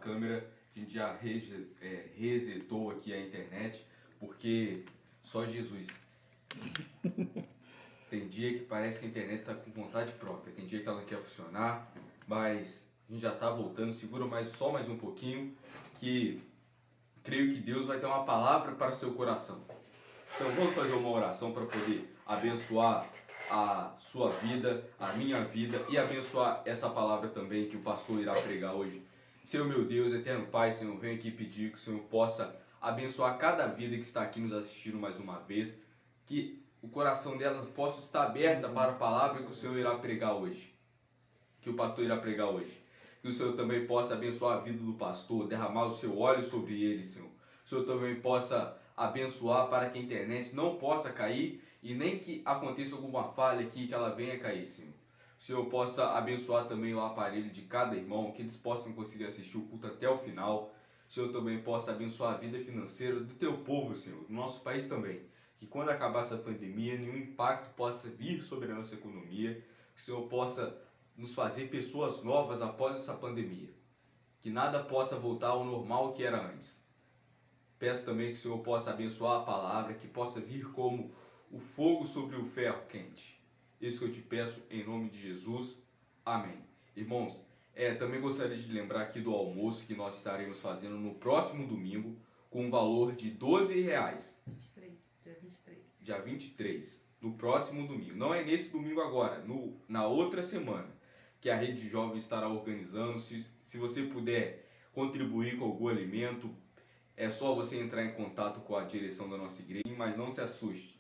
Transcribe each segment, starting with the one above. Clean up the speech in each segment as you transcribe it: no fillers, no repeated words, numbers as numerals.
câmera, a gente já resetou aqui a internet, porque só Jesus. Tem dia que parece que a internet está com vontade própria, tem dia que ela não quer funcionar, mas a gente já está voltando, segura só mais um pouquinho, que creio que Deus vai ter uma palavra para o seu coração. Então vamos fazer uma oração para poder abençoar a sua vida, a minha vida e abençoar essa palavra também que o pastor irá pregar hoje. Senhor meu Deus, eterno Pai, Senhor, venho aqui pedir que o Senhor possa abençoar cada vida que está aqui nos assistindo mais uma vez, que o coração delas possa estar aberta para a palavra que o Senhor irá pregar hoje, que o pastor irá pregar hoje. Que o Senhor também possa abençoar a vida do pastor, derramar o seu óleo sobre ele, Senhor. Que o Senhor também possa abençoar para que a internet não possa cair e nem que aconteça alguma falha aqui que ela venha cair, Senhor. Que o Senhor possa abençoar também o aparelho de cada irmão, que eles possam conseguir assistir o culto até o final. Que o Senhor também possa abençoar a vida financeira do teu povo, Senhor, do nosso país também. Que quando acabar essa pandemia, nenhum impacto possa vir sobre a nossa economia. Que o Senhor possa nos fazer pessoas novas após essa pandemia. Que nada possa voltar ao normal que era antes. Peço também que o Senhor possa abençoar a palavra, que possa vir como o fogo sobre o ferro quente. Isso que eu te peço em nome de Jesus. Amém. Irmãos, também gostaria de lembrar aqui do almoço que nós estaremos fazendo no próximo domingo, com um valor de R$12. 23, dia 23. Dia 23, no próximo domingo. Não é nesse domingo agora, na outra semana, que a Rede de Jovens estará organizando. Se você puder contribuir com algum alimento, é só você entrar em contato com a direção da nossa igreja, mas não se assuste.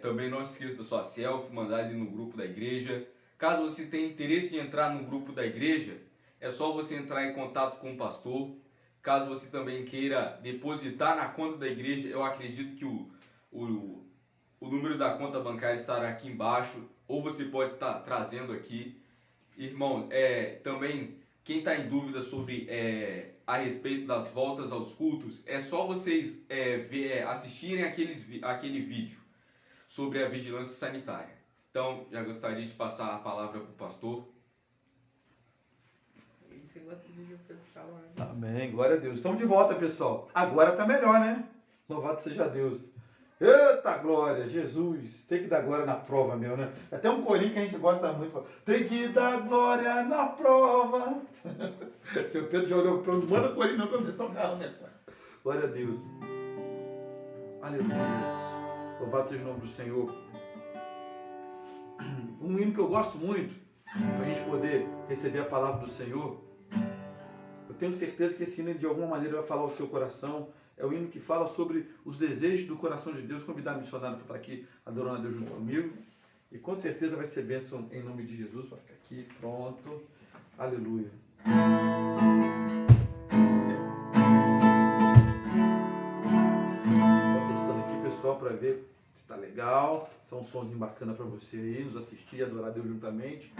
Também não se esqueça da sua selfie, mandar ali no grupo da igreja. Caso você tenha interesse em entrar no grupo da igreja, é só você entrar em contato com o pastor. Caso você também queira depositar na conta da igreja, eu acredito que o número da conta bancária estará aqui embaixo, ou você pode estar trazendo aqui. Irmão, também quem está em dúvida sobre a respeito das voltas aos cultos, é só vocês assistirem aquele vídeo sobre a vigilância sanitária. Então, já gostaria de passar a palavra para o pastor. Você gosta de vídeo pessoal, né? Amém, glória a Deus. Estamos de volta, pessoal. Agora está melhor, né? Louvado seja Deus. Eita glória, Jesus. Tem que dar glória na prova, meu, né? Até um corinho que a gente gosta muito. Fala, tem que dar glória na prova. Que o Pedro jogou pro manda corinho não pra você tocar, né? Glória a Deus. Aleluia. Louvado seja o nome do Senhor. Um hino que eu gosto muito, para a gente poder receber a palavra do Senhor. Eu tenho certeza que esse hino de alguma maneira vai falar ao seu coração. É o hino que fala sobre os desejos do coração de Deus. Convidar a missionária para estar aqui adorando a Deus junto comigo. E com certeza vai ser bênção em nome de Jesus. Para ficar aqui, pronto. Aleluia. Estou testando aqui, pessoal, para ver se está legal. São sons bacanas para você aí, nos assistir e adorar a Deus juntamente.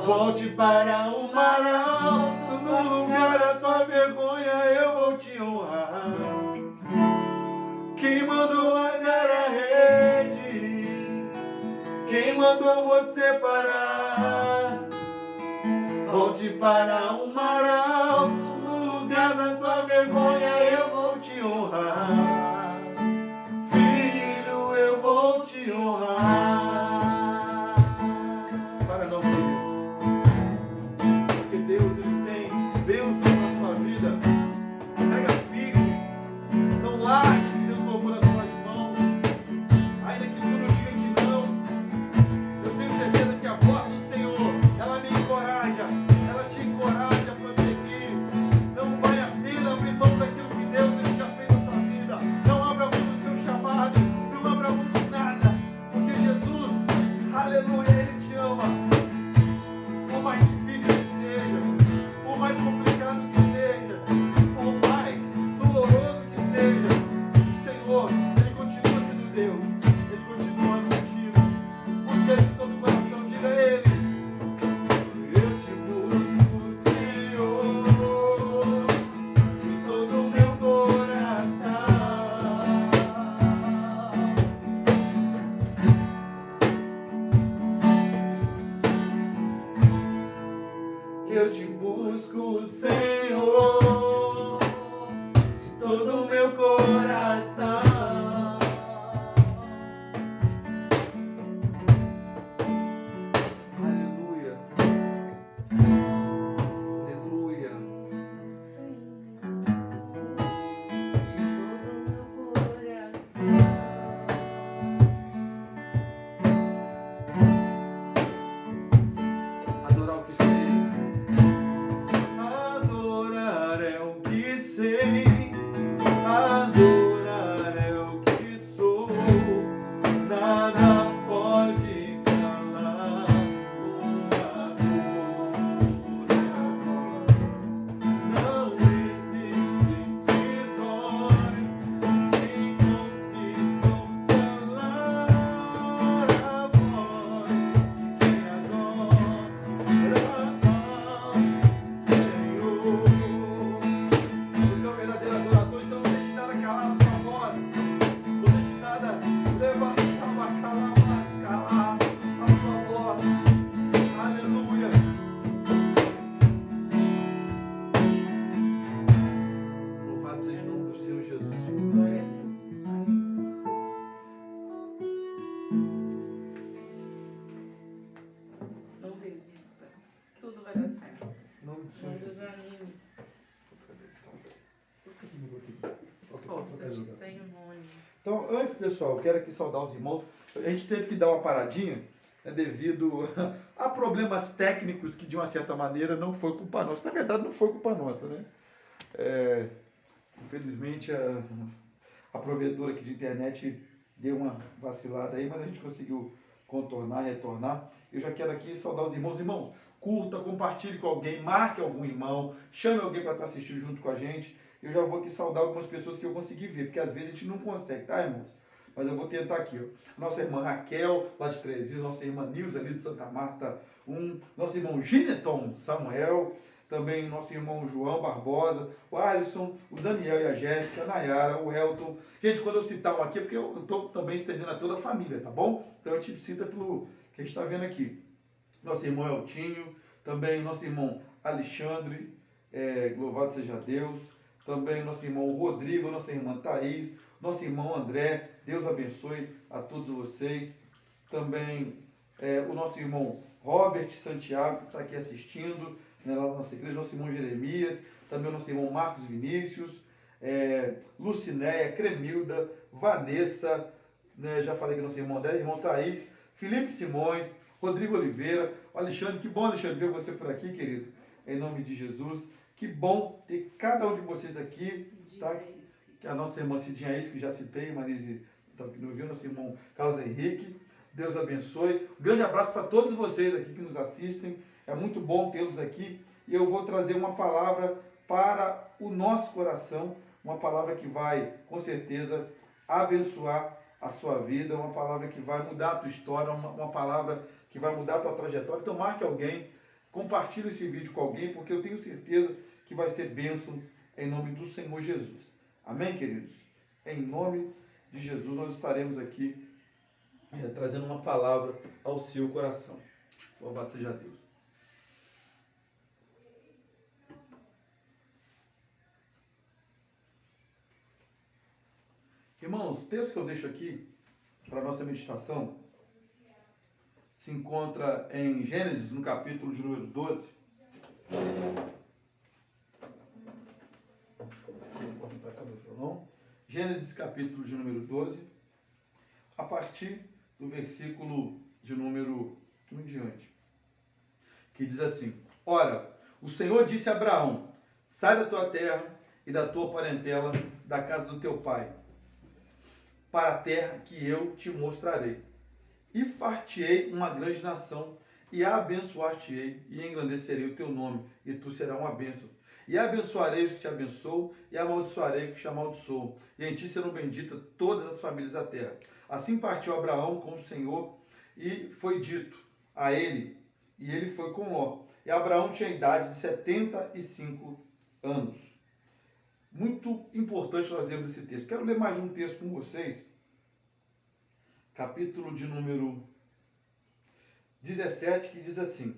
Volte para o mar alto, no lugar da tua vergonha eu vou te honrar. Quem mandou largar a rede? Quem mandou você parar? Volte para o mar alto, no lugar da tua vergonha eu vou te honrar. Filho, eu vou te honrar. Para não, querido. Porque Deus, Ele tem bênção na sua vida. Pega firme. Não largue o que Deus colocou nas suas mãos. Ainda que tudo diga que não, eu tenho certeza que a voz do Senhor, ela me encoraja, ela te encoraja a prosseguir. Não vale a pena abrir mão daquilo que Deus Ele já fez na sua vida. Não abra mão do seu chamado, não abra mão de nada, porque Jesus, aleluia, Ele te ama. Por mais difícil que seja, por mais complicado que seja, por mais doloroso que seja, o Senhor, Ele continua sendo Deus, Ele continua contigo. Porque de todo o coração, diga a Ele: eu te busco, Senhor, de todo o meu coração. Eu te busco, Senhor, de todo o meu coração. Aleluia, aleluia. Adorar o que sei. Adorar é o que sei. Adorar é o que sou. Nada pode calar um adorador. Não existem prisões que consigam calar a voz de quem adora ao Senhor. Você é um verdadeiro adorador, então não deixe nada calar a sua voz. Não deixe nada calar a sua voz. Aleluia. Louvado seja o nome do Senhor Jesus. Glória a Deus. Não desista. Tudo vai dar certo. Em nome do Senhor Não Jesus. desanime. Esforça-te, tenha um ânimo. Então, antes, pessoal, eu quero aqui saudar os irmãos. A gente teve que dar uma paradinha, né, devido a problemas técnicos que, de uma certa maneira, não foi culpa nossa. Na verdade, não foi culpa nossa, né? Infelizmente, a provedora aqui de internet deu uma vacilada aí, mas a gente conseguiu contornar, retornar. Eu já quero aqui saudar os irmãos. Irmãos, curta, compartilhe com alguém, marque algum irmão, chame alguém para estar assistindo junto com a gente. Eu já vou aqui saudar algumas pessoas que eu consegui ver, porque às vezes a gente não consegue, tá, irmãos? Mas eu vou tentar aqui, ó. Nossa irmã Raquel, lá de Três Rios, nossa irmã Nilza, ali de Santa Marta 1, nosso irmão Gineton Samuel, também nosso irmão João Barbosa, o Alisson, o Daniel e a Jéssica, a Nayara, o Elton. Gente, quando eu citar um aqui, é porque eu estou também estendendo a toda a família, tá bom? Então a gente cita pelo que a gente está vendo aqui. Nosso irmão Eltinho, também nosso irmão Alexandre, louvado seja Deus. Também nosso irmão Rodrigo, nossa irmã Thaís, nosso irmão André, Deus abençoe a todos vocês. Também o nosso irmão Robert Santiago, que está aqui assistindo, né, lá na nossa igreja, nosso irmão Jeremias, também o nosso irmão Marcos Vinícius, Lucinéia, Cremilda, Vanessa, né, já falei que nosso irmão André, irmão Thaís, Felipe Simões, Rodrigo Oliveira, Alexandre, que bom, Alexandre, ver você por aqui, querido, em nome de Jesus. Que bom ter cada um de vocês aqui, tá? Que a nossa irmã Cidinha Is, que já citei, Marise, que não viu, nosso irmão Carlos Henrique, Deus abençoe. Um grande abraço para todos vocês aqui que nos assistem, é muito bom tê-los aqui, e eu vou trazer uma palavra para o nosso coração, uma palavra que vai, com certeza, abençoar a sua vida, uma palavra que vai mudar a tua história, uma palavra que vai mudar a tua trajetória. Então marque alguém, Compartilhe esse vídeo com alguém, porque eu tenho certeza que vai ser bênção em nome do Senhor Jesus. Amém, queridos? Em nome de Jesus, nós estaremos aqui trazendo uma palavra ao seu coração. Louvado seja Deus. Irmãos, o texto que eu deixo aqui para a nossa meditação se encontra em Gênesis, no capítulo de número 12. Gênesis, capítulo de número 12, a partir do versículo de número 1 em diante, que diz assim: Ora, o Senhor disse a Abraão: sai da tua terra e da tua parentela, da casa do teu pai, para a terra que eu te mostrarei. E far-te-ei uma grande nação, e a abençoar-te-ei, e engrandecerei o teu nome, e tu serás uma bênção. E abençoarei os que te abençoam, e amaldiçoarei os que te amaldiçoam. E em ti serão benditas todas as famílias da terra. Assim partiu Abraão com o Senhor, e foi dito a ele, e ele foi com Ló. E Abraão tinha a idade de 75 anos. Muito importante nós lermos esse texto. Quero ler mais um texto com vocês. Capítulo de número 17, que diz assim: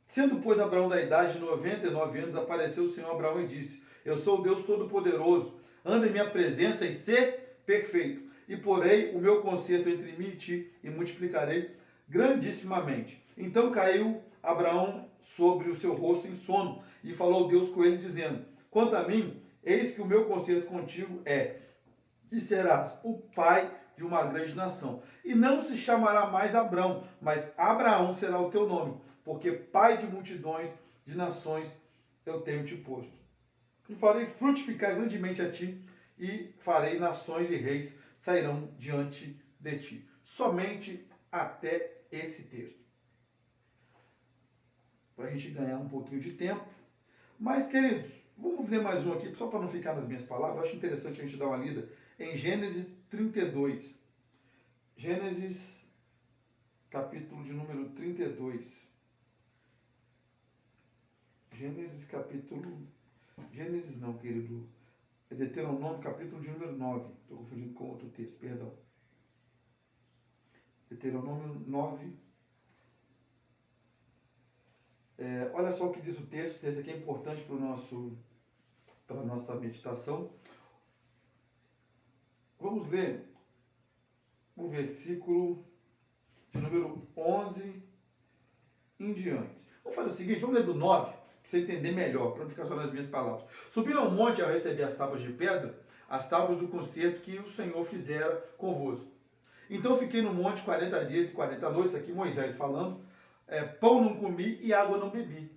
Sendo, pois, Abraão da idade de 99 anos, apareceu o Senhor a Abraão e disse: Eu sou o Deus Todo-Poderoso, anda em minha presença e ser perfeito. E porei o meu conserto entre mim e ti, e multiplicarei grandissimamente. Então caiu Abraão sobre o seu rosto em sono, e falou Deus com ele, dizendo: Quanto a mim, eis que o meu conserto contigo é, e serás o pai de uma grande nação. E não se chamará mais Abrão, mas Abraão será o teu nome, porque pai de multidões de nações eu tenho te posto. E farei frutificar grandemente a ti, e farei nações e reis sairão diante de ti. Somente até esse texto. Para a gente ganhar um pouquinho de tempo. Mas, queridos, vamos ler mais um aqui, só para não ficar nas minhas palavras. Eu acho interessante a gente dar uma lida em Gênesis 32. Gênesis, capítulo de número 32. Gênesis não, querido. É Deuteronômio, capítulo de número 9. Estou confundindo com outro texto, perdão. Deuteronômio 9. Olha só o que diz o texto. Esse aqui é importante para a nossa meditação. Vamos ler o versículo de número 11 em diante. Vamos fazer o seguinte, vamos ler do 9, para você entender melhor, para não ficar só nas minhas palavras. Subiram ao monte ao receber as tábuas de pedra, as tábuas do concerto que o Senhor fizera convosco. Então fiquei no monte 40 dias e 40 noites, aqui Moisés falando, pão não comi e água não bebi.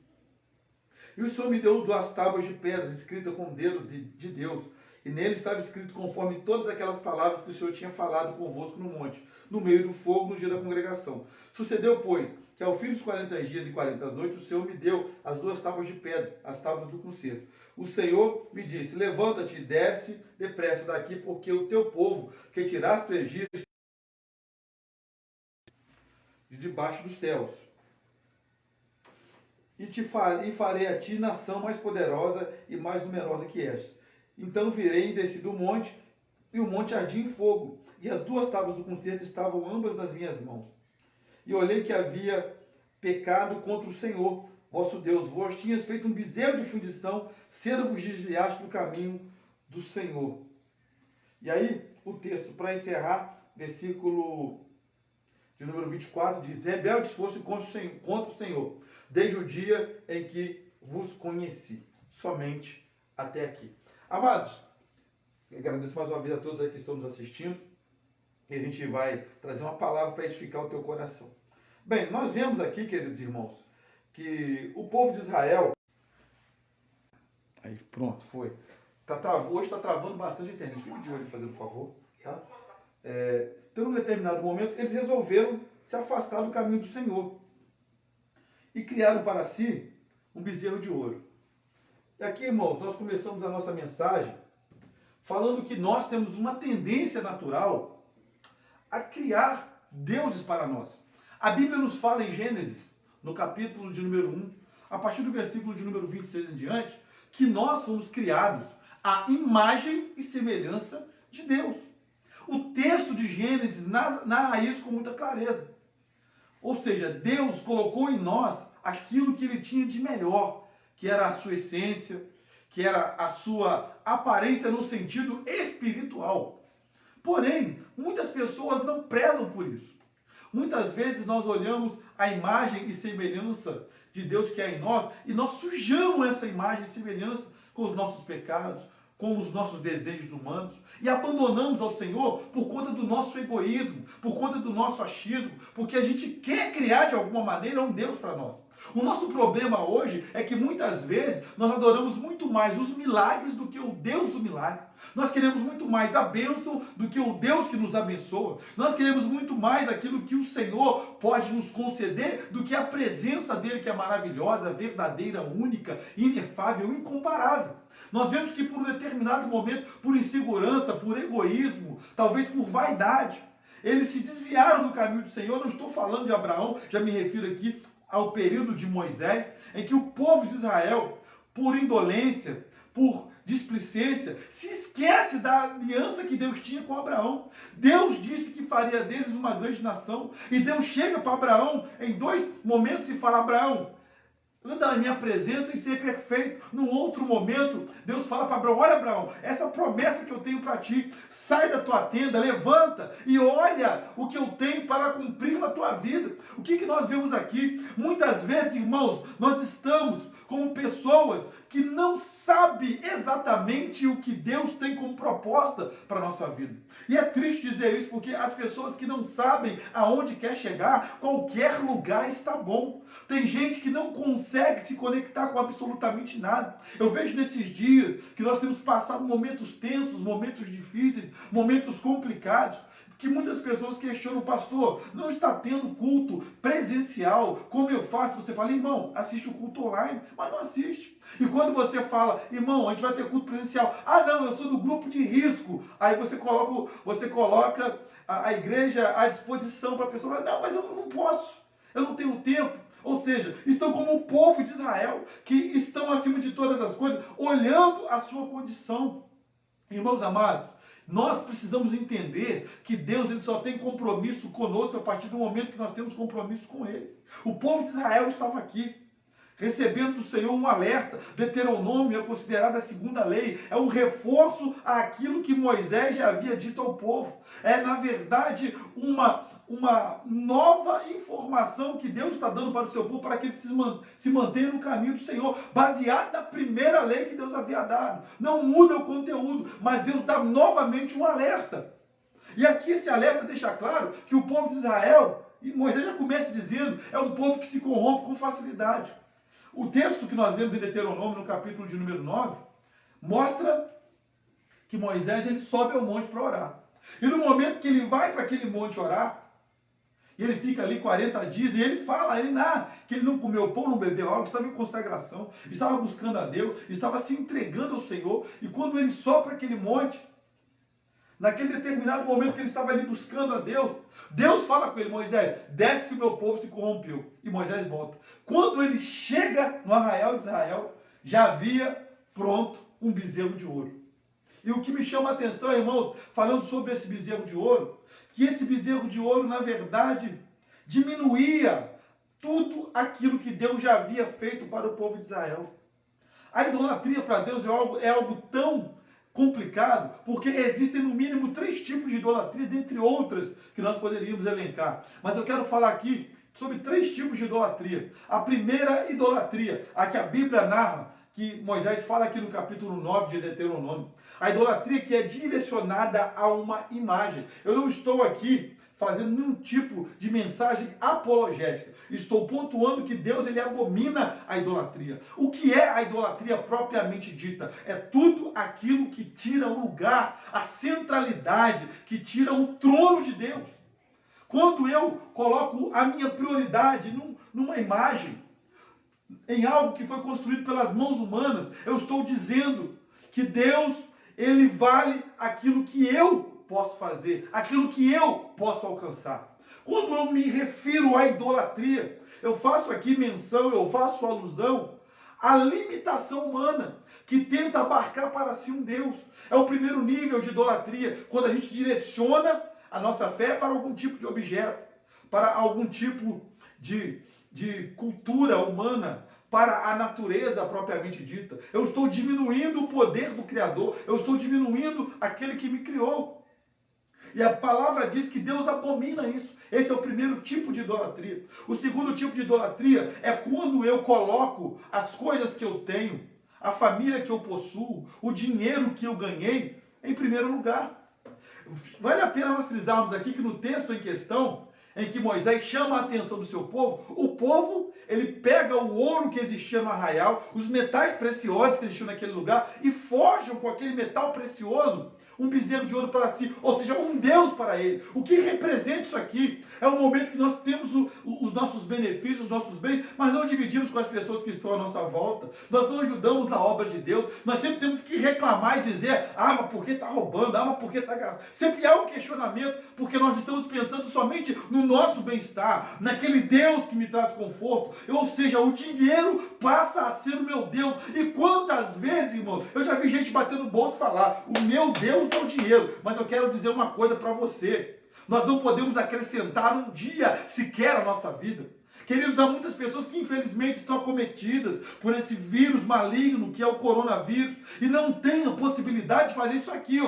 E o Senhor me deu 2 tábuas de pedras escritas com o dedo de Deus, e nele estava escrito conforme todas aquelas palavras que o Senhor tinha falado convosco no monte, no meio do fogo, no dia da congregação. Sucedeu, pois, que ao fim dos 40 dias e 40 noites, o Senhor me deu as 2 tábuas de pedra, as tábuas do concerto. O Senhor me disse: levanta-te e desce depressa daqui, porque o teu povo, que tiraste do Egito, de debaixo dos céus. E farei a ti nação mais poderosa e mais numerosa que esta. Então virei e desci do monte, e o monte ardia em fogo, e as 2 tábuas do concerto estavam ambas nas minhas mãos. E olhei que havia pecado contra o Senhor, vosso Deus. Vós tinhas feito um bezerro de fundição, cedo vos desviaste do caminho do Senhor. E aí, o texto, para encerrar, versículo de número 24, diz: rebeldes foste contra o Senhor, desde o dia em que vos conheci. Somente até aqui. Amados, agradeço mais uma vez a todos aí que estão nos assistindo. E a gente vai trazer uma palavra para edificar o teu coração. Bem, nós vemos aqui, queridos irmãos, que o povo de Israel... Aí, pronto, foi. Hoje está travando bastante a internet. Fique de olho, fazendo favor. Tá? Então, num determinado momento, eles resolveram se afastar do caminho do Senhor. E criaram para si um bezerro de ouro. E aqui, irmãos, nós começamos a nossa mensagem falando que nós temos uma tendência natural a criar deuses para nós. A Bíblia nos fala em Gênesis, no capítulo de número 1, a partir do versículo de número 26 em diante, que nós fomos criados à imagem e semelhança de Deus. O texto de Gênesis narra isso com muita clareza. Ou seja, Deus colocou em nós aquilo que ele tinha de melhor, que era a sua essência, que era a sua aparência no sentido espiritual. Porém, muitas pessoas não prezam por isso. Muitas vezes nós olhamos a imagem e semelhança de Deus que é em nós e nós sujamos essa imagem e semelhança com os nossos pecados, com os nossos desejos humanos e abandonamos ao Senhor por conta do nosso egoísmo, por conta do nosso achismo, porque a gente quer criar de alguma maneira um Deus para nós. O nosso problema hoje é que muitas vezes nós adoramos muito mais os milagres do que o Deus do milagre. Nós queremos muito mais a bênção do que o Deus que nos abençoa. Nós queremos muito mais aquilo que o Senhor pode nos conceder do que a presença dele, que é maravilhosa, verdadeira, única, inefável, incomparável. Nós vemos que por um determinado momento, por insegurança, por egoísmo, talvez por vaidade, eles se desviaram do caminho do Senhor. Não estou falando de Abraão, já me refiro aqui ao período de Moisés, em que o povo de Israel, por indolência, por displicência, se esquece da aliança que Deus tinha com Abraão. Deus disse que faria deles uma grande nação, e Deus chega para Abraão em 2 momentos e fala: Abraão, anda na minha presença e ser perfeito. Num outro momento, Deus fala para Abraão: olha, Abraão, essa promessa que eu tenho para ti, sai da tua tenda, levanta e olha o que eu tenho para cumprir na tua vida. O que nós vemos aqui? Muitas vezes, irmãos, nós estamos como pessoas que não sabem exatamente o que Deus tem como proposta para a nossa vida. E é triste dizer isso, porque as pessoas que não sabem aonde quer chegar, qualquer lugar está bom. Tem gente que não consegue se conectar com absolutamente nada. Eu vejo nesses dias que nós temos passado momentos tensos, momentos difíceis, momentos complicados, que muitas pessoas questionam: pastor, não está tendo culto presencial, como eu faço? Você fala: irmão, assiste o culto online, mas não assiste. E quando você fala: irmão, a gente vai ter culto presencial, ah não, eu sou do grupo de risco, aí você coloca a igreja à disposição para a pessoa: não, mas eu não posso, eu não tenho tempo. Ou seja, estão como o povo de Israel, que estão acima de todas as coisas, olhando a sua condição. Irmãos amados, nós precisamos entender que Deus ele só tem compromisso conosco a partir do momento que nós temos compromisso com Ele. O povo de Israel estava aqui, recebendo do Senhor um alerta. Deuteronômio é considerada a segunda lei, é um reforço àquilo que Moisés já havia dito ao povo. É, na verdade, uma nova informação que Deus está dando para o seu povo, para que ele se mantenha no caminho do Senhor, baseado na primeira lei que Deus havia dado. Não muda o conteúdo, mas Deus dá novamente um alerta. E aqui esse alerta deixa claro que o povo de Israel, e Moisés já começa dizendo, é um povo que se corrompe com facilidade. O texto que nós vemos em Deuteronômio, no capítulo de número 9, mostra que Moisés ele sobe ao monte para orar. E no momento que ele vai para aquele monte orar, e ele fica ali 40 dias, e ele fala que ele não comeu pão, não bebeu água, estava em consagração, estava buscando a Deus, estava se entregando ao Senhor. E quando ele sobe para aquele monte, naquele determinado momento que ele estava ali buscando a Deus, Deus fala com ele: Moisés, desce que o meu povo se corrompeu. E Moisés volta. Quando ele chega no arraial de Israel, já havia pronto um bezerro de ouro. E o que me chama a atenção, irmãos, falando sobre esse bezerro de ouro, que esse bezerro de ouro, na verdade, diminuía tudo aquilo que Deus já havia feito para o povo de Israel. A idolatria para Deus é algo tão complicado, porque existem no mínimo 3 tipos de idolatria, dentre outras que nós poderíamos elencar. Mas eu quero falar aqui sobre 3 tipos de idolatria. A primeira idolatria, a que a Bíblia narra, que Moisés fala aqui no capítulo 9 de Deuteronômio. A idolatria que é direcionada a uma imagem. Eu não estou aqui fazendo nenhum tipo de mensagem apologética. Estou pontuando que Deus ele abomina a idolatria. O que é a idolatria propriamente dita? É tudo aquilo que tira o lugar, a centralidade, que tira o trono de Deus. Quando eu coloco a minha prioridade numa imagem, em algo que foi construído pelas mãos humanas, eu estou dizendo que Deus, ele vale aquilo que eu posso fazer, aquilo que eu posso alcançar. Quando eu me refiro à idolatria, eu faço aqui menção, eu faço alusão à limitação humana que tenta abarcar para si um Deus. É o primeiro nível de idolatria, quando a gente direciona a nossa fé para algum tipo de objeto, para algum tipo de cultura humana, para a natureza propriamente dita. Eu estou diminuindo o poder do Criador, eu estou diminuindo aquele que me criou. E a palavra diz que Deus abomina isso. Esse é o primeiro tipo de idolatria. O segundo tipo de idolatria é quando eu coloco as coisas que eu tenho, a família que eu possuo, o dinheiro que eu ganhei, em primeiro lugar. Vale a pena nós frisarmos aqui que no texto em questão, em que Moisés chama a atenção do seu povo, o povo, ele pega o ouro que existia no arraial, os metais preciosos que existiam naquele lugar, e forjam com aquele metal precioso um bezerro de ouro para si, ou seja, um Deus para ele. O que representa isso aqui? É o momento que nós temos os nossos benefícios, os nossos bens, mas não dividimos com as pessoas que estão à nossa volta. Nós não ajudamos na obra de Deus. Nós sempre temos que reclamar e dizer, mas por que está roubando? Mas por que está gastando? Sempre há um questionamento, porque nós estamos pensando somente no nosso bem-estar, naquele Deus que me traz conforto. Ou seja, o dinheiro passa a ser o meu Deus. E quantas vezes, irmãos, eu já vi gente bater no bolso e falar, o meu Deus é o dinheiro. Mas eu quero dizer uma coisa para você. Nós não podemos acrescentar um dia sequer à nossa vida. Queridos, há muitas pessoas que infelizmente estão acometidas por esse vírus maligno que é o coronavírus e não têm a possibilidade de fazer isso aqui,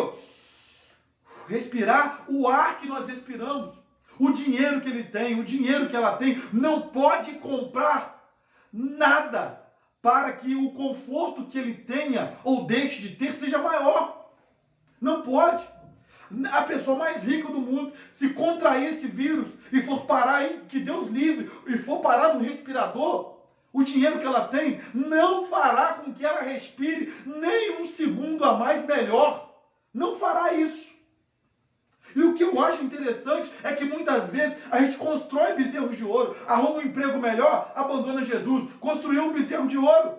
respirar o ar que nós respiramos. O dinheiro que ele tem, o dinheiro que ela tem, não pode comprar nada para que o conforto que ele tenha ou deixe de ter seja maior. Não pode. A pessoa mais rica do mundo, se contrair esse vírus e for parar, que Deus livre, e for parar no respirador, o dinheiro que ela tem não fará com que ela respire nem um segundo a mais melhor. Não fará isso. E o que eu acho interessante é que muitas vezes a gente constrói bezerros de ouro, arruma um emprego melhor, abandona Jesus, construiu um bezerro de ouro.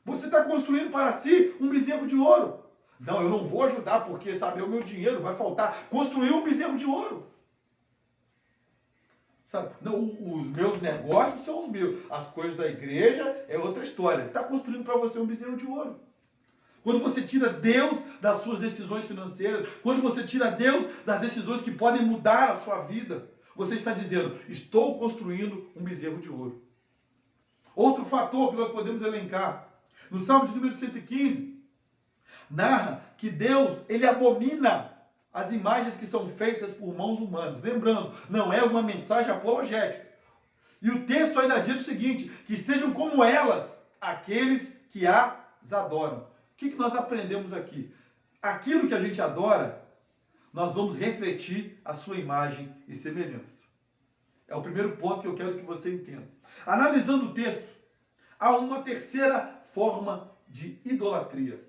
Você está construindo para si um bezerro de ouro. Não, eu não vou ajudar porque, sabe, o meu dinheiro vai faltar. Construiu um bezerro de ouro. Sabe? Não, os meus negócios são os meus. As coisas da igreja é outra história. Está construindo para você um bezerro de ouro. Quando você tira Deus das suas decisões financeiras, quando você tira Deus das decisões que podem mudar a sua vida, você está dizendo, estou construindo um bezerro de ouro. Outro fator que nós podemos elencar, no Salmo de número 115, narra que Deus, ele abomina as imagens que são feitas por mãos humanas. Lembrando, não é uma mensagem apologética. E o texto ainda diz o seguinte, que sejam como elas, aqueles que as adoram. O que nós aprendemos aqui? Aquilo que a gente adora, nós vamos refletir a sua imagem e semelhança. É o primeiro ponto que eu quero que você entenda. Analisando o texto, há uma terceira forma de idolatria.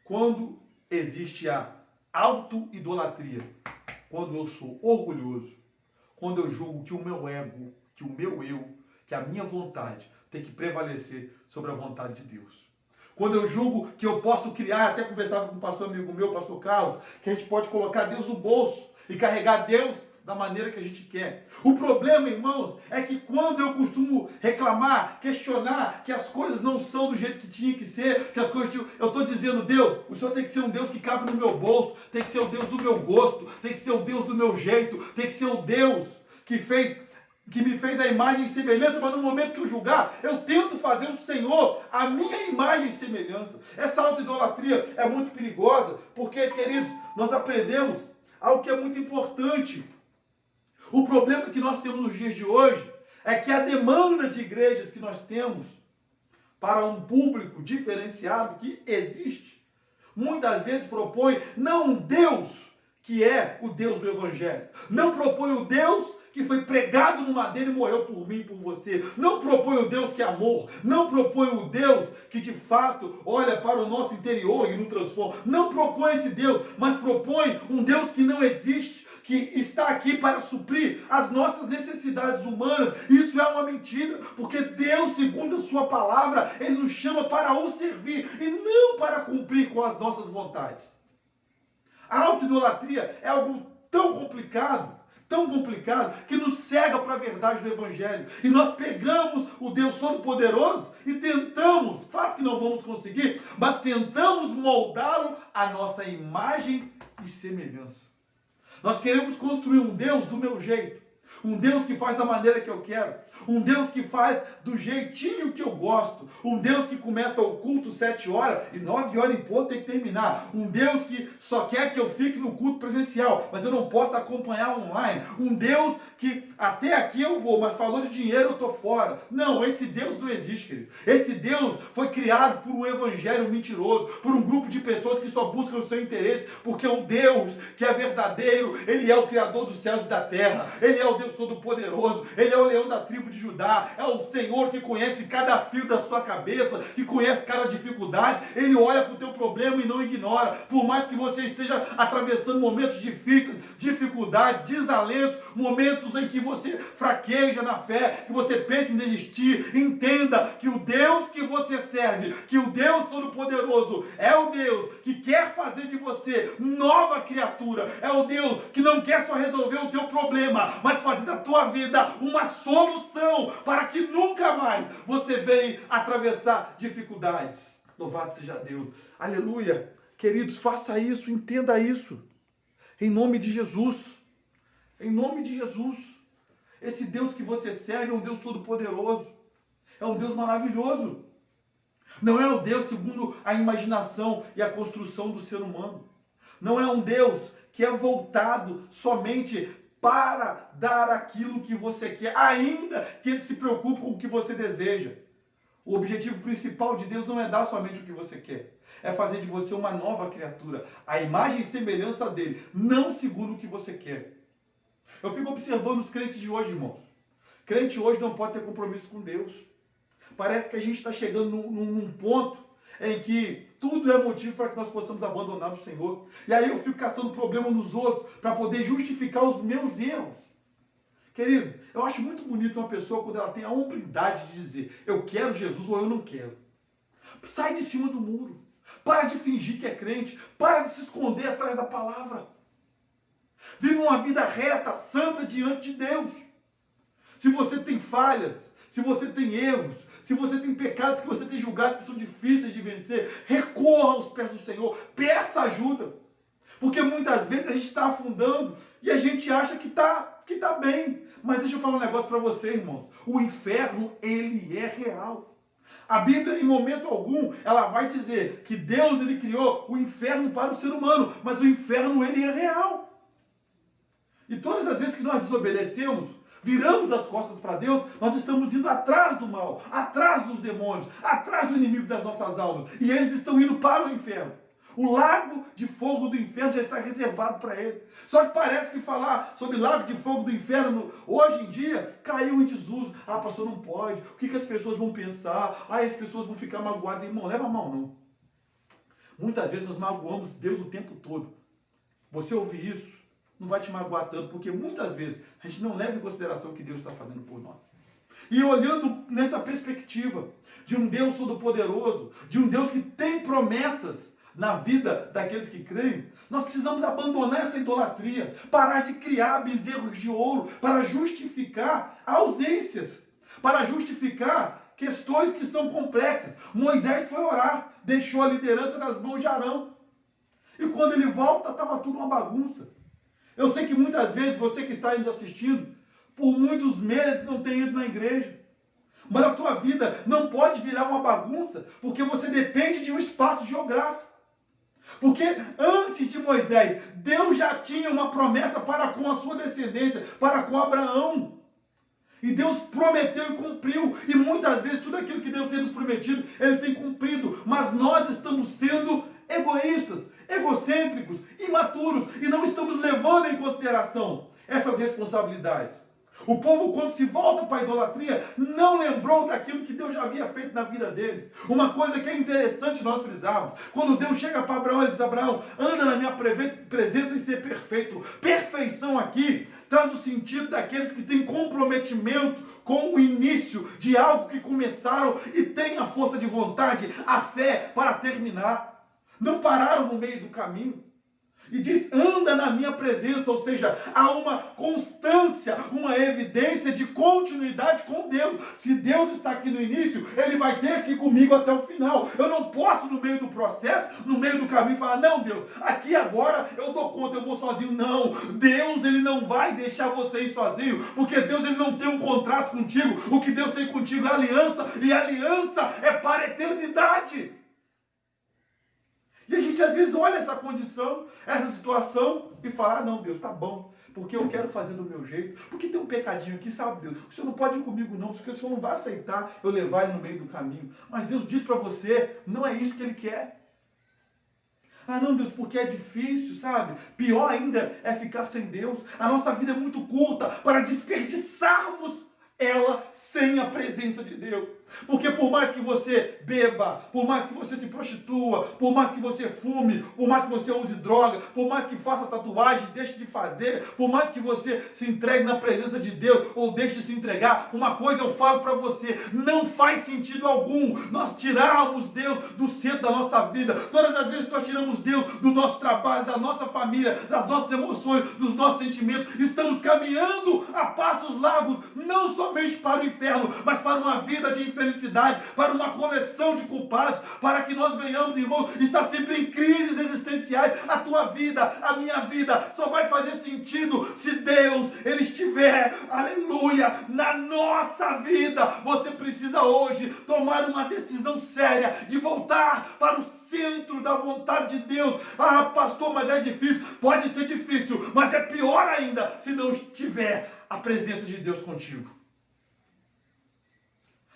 Quando existe a auto-idolatria, quando eu sou orgulhoso, quando eu julgo que o meu ego, que o meu eu, que a minha vontade tem que prevalecer sobre a vontade de Deus. Quando eu julgo que eu posso criar, até conversava com um pastor amigo meu, pastor Carlos, que a gente pode colocar Deus no bolso e carregar Deus da maneira que a gente quer. O problema, irmãos, é que quando eu costumo reclamar, questionar que as coisas não são do jeito que tinha que ser, que as coisas eu estou dizendo, Deus, o Senhor tem que ser um Deus que cabe no meu bolso, tem que ser o Deus do meu gosto, tem que ser o Deus do meu jeito, tem que ser o Deus que me fez a imagem e semelhança, mas no momento que eu julgar, eu tento fazer o Senhor a minha imagem e semelhança. Essa auto-idolatria é muito perigosa, porque, queridos, nós aprendemos algo que é muito importante. O problema que nós temos nos dias de hoje é que a demanda de igrejas que nós temos para um público diferenciado que existe, muitas vezes propõe não um Deus que é o Deus do Evangelho, não propõe o Deus que foi pregado no madeiro e morreu por mim e por você. Não propõe o Deus que é amor. Não propõe o Deus que de fato olha para o nosso interior e nos transforma. Não propõe esse Deus, mas propõe um Deus que não existe, que está aqui para suprir as nossas necessidades humanas. Isso é uma mentira, porque Deus, segundo a sua palavra, Ele nos chama para o servir e não para cumprir com as nossas vontades. A auto-idolatria é algo tão complicado tão complicado, que nos cega para a verdade do Evangelho. E nós pegamos o Deus Todo-Poderoso e tentamos, fato que não vamos conseguir, mas tentamos moldá-lo à nossa imagem e semelhança. Nós queremos construir um Deus do meu jeito. Um Deus que faz da maneira que eu quero. Um Deus que faz do jeitinho que eu gosto. Um Deus que começa o culto 7 horas e 9 horas em ponto tem que terminar. Um Deus que só quer que eu fique no culto presencial, mas eu não posso acompanhar online. Um Deus que até aqui eu vou, mas falou de dinheiro eu estou fora. Não, esse Deus não existe, querido. Esse Deus foi criado por um evangelho mentiroso, por um grupo de pessoas que só buscam o seu interesse, porque o Deus que é verdadeiro, Ele é o Criador dos céus e da terra. Ele é o Deus Todo-Poderoso. Ele é o leão da tribo de Judá. É o Senhor que conhece cada fio da sua cabeça, que conhece cada dificuldade. Ele olha para o teu problema e não ignora. Por mais que você esteja atravessando momentos difíceis, dificuldade, desalentos, momentos em que você fraqueja na fé, que você pensa em desistir, entenda que o Deus que você serve, que o Deus Todo-Poderoso é o Deus que quer fazer de você nova criatura. É o Deus que não quer só resolver o teu problema, mas fazer da tua vida uma solução para que nunca mais você venha atravessar dificuldades. Louvado seja Deus. Aleluia. Queridos, faça isso, entenda isso. Em nome de Jesus. Em nome de Jesus. Esse Deus que você serve é um Deus todo-poderoso. É um Deus maravilhoso. Não é um Deus segundo a imaginação e a construção do ser humano. Não é um Deus que é voltado somente para dar aquilo que você quer, ainda que Ele se preocupe com o que você deseja. O objetivo principal de Deus não é dar somente o que você quer, é fazer de você uma nova criatura, a imagem e semelhança dele, não segundo o que você quer. Eu fico observando os crentes de hoje, irmãos. Crente hoje não pode ter compromisso com Deus. Parece que a gente está chegando num ponto em que tudo é motivo para que nós possamos abandonar o Senhor. E aí eu fico caçando problema nos outros para poder justificar os meus erros. Querido, eu acho muito bonito uma pessoa quando ela tem a hombridade de dizer: eu quero Jesus ou eu não quero. Sai de cima do muro. Para de fingir que é crente. Para de se esconder atrás da palavra. Viva uma vida reta, santa diante de Deus. Se você tem falhas, se você tem erros, se você tem pecados que você tem julgado que são difíceis de vencer, recorra aos pés do Senhor, peça ajuda. Porque muitas vezes a gente está afundando e a gente acha que está bem. Mas deixa eu falar um negócio para você, irmãos. O inferno, ele é real. A Bíblia, em momento algum, ela vai dizer que Deus, ele criou o inferno para o ser humano, mas o inferno, ele é real. E todas as vezes que nós desobedecemos, viramos as costas para Deus, nós estamos indo atrás do mal, atrás dos demônios, atrás do inimigo das nossas almas. E eles estão indo para o inferno. O lago de fogo do inferno já está reservado para ele. Só que parece que falar sobre lago de fogo do inferno hoje em dia caiu em desuso. Ah, pastor, não pode. O que as pessoas vão pensar? Ah, as pessoas vão ficar magoadas. Irmão, leva a mão, não. Muitas vezes nós magoamos Deus o tempo todo. Você ouvir isso não vai te magoar tanto, porque muitas vezes a gente não leva em consideração o que Deus está fazendo por nós. E olhando nessa perspectiva de um Deus todo-poderoso, de um Deus que tem promessas na vida daqueles que creem, nós precisamos abandonar essa idolatria, parar de criar bezerros de ouro para justificar ausências, para justificar questões que são complexas. Moisés foi orar, deixou a liderança nas mãos de Arão. E quando ele volta, estava tudo uma bagunça. Eu sei que muitas vezes você que está aí nos assistindo, por muitos meses não tem ido na igreja. Mas a tua vida não pode virar uma bagunça, porque você depende de um espaço geográfico. Porque antes de Moisés, Deus já tinha uma promessa para com a sua descendência, para com Abraão. E Deus prometeu e cumpriu. E muitas vezes tudo aquilo que Deus tem nos prometido, Ele tem cumprido. Mas nós estamos sendo egoístas, egocêntricos, imaturos, e não estamos levando em consideração essas responsabilidades. O povo, quando se volta para a idolatria, não lembrou daquilo que Deus já havia feito na vida deles. Uma coisa que é interessante nós frisarmos: quando Deus chega para Abraão, ele diz: Abraão, anda na minha presença e ser perfeito. Perfeição aqui traz o sentido daqueles que têm comprometimento com o início de algo que começaram e têm a força de vontade, a fé para terminar. Não pararam no meio do caminho. E diz, anda na minha presença, ou seja, há uma constância, uma evidência de continuidade com Deus. Se Deus está aqui no início, Ele vai ter que ir comigo até o final. Eu não posso, no meio do processo, no meio do caminho, falar, não, Deus, aqui agora eu dou conta, eu vou sozinho. Não, Deus, Ele não vai deixar você ir sozinho, porque Deus, Ele não tem um contrato contigo. O que Deus tem contigo é aliança, e aliança é para a eternidade. E a gente às vezes olha essa condição, essa situação e fala, ah não, Deus, tá bom, porque eu quero fazer do meu jeito, porque tem um pecadinho aqui, sabe, Deus, o Senhor não pode ir comigo não, porque o Senhor não vai aceitar eu levar ele no meio do caminho. Mas Deus diz para você, não é isso que Ele quer. Ah não, Deus, porque é difícil, sabe? Pior ainda é ficar sem Deus. A nossa vida é muito curta para desperdiçarmos ela sem a presença de Deus. Porque por mais que você beba, por mais que você se prostitua, por mais que você fume, por mais que você use droga, por mais que faça tatuagem, deixe de fazer, por mais que você se entregue na presença de Deus ou deixe de se entregar, uma coisa eu falo para você, não faz sentido algum nós tirarmos Deus do centro da nossa vida. Todas as vezes que nós tiramos Deus do nosso trabalho, da nossa família, das nossas emoções, dos nossos sentimentos, estamos caminhando a passos largos, não somente para o inferno, mas para uma vida de infelicidade, para uma coleção de culpados, para que nós venhamos, irmãos, estar sempre em crises existenciais. A tua vida, a minha vida, só vai fazer sentido se Deus, Ele estiver, aleluia, na nossa vida. Você precisa hoje tomar uma decisão séria de voltar para o centro da vontade de Deus. Ah, pastor, mas é difícil. Pode ser difícil, mas é pior ainda se não tiver a presença de Deus contigo.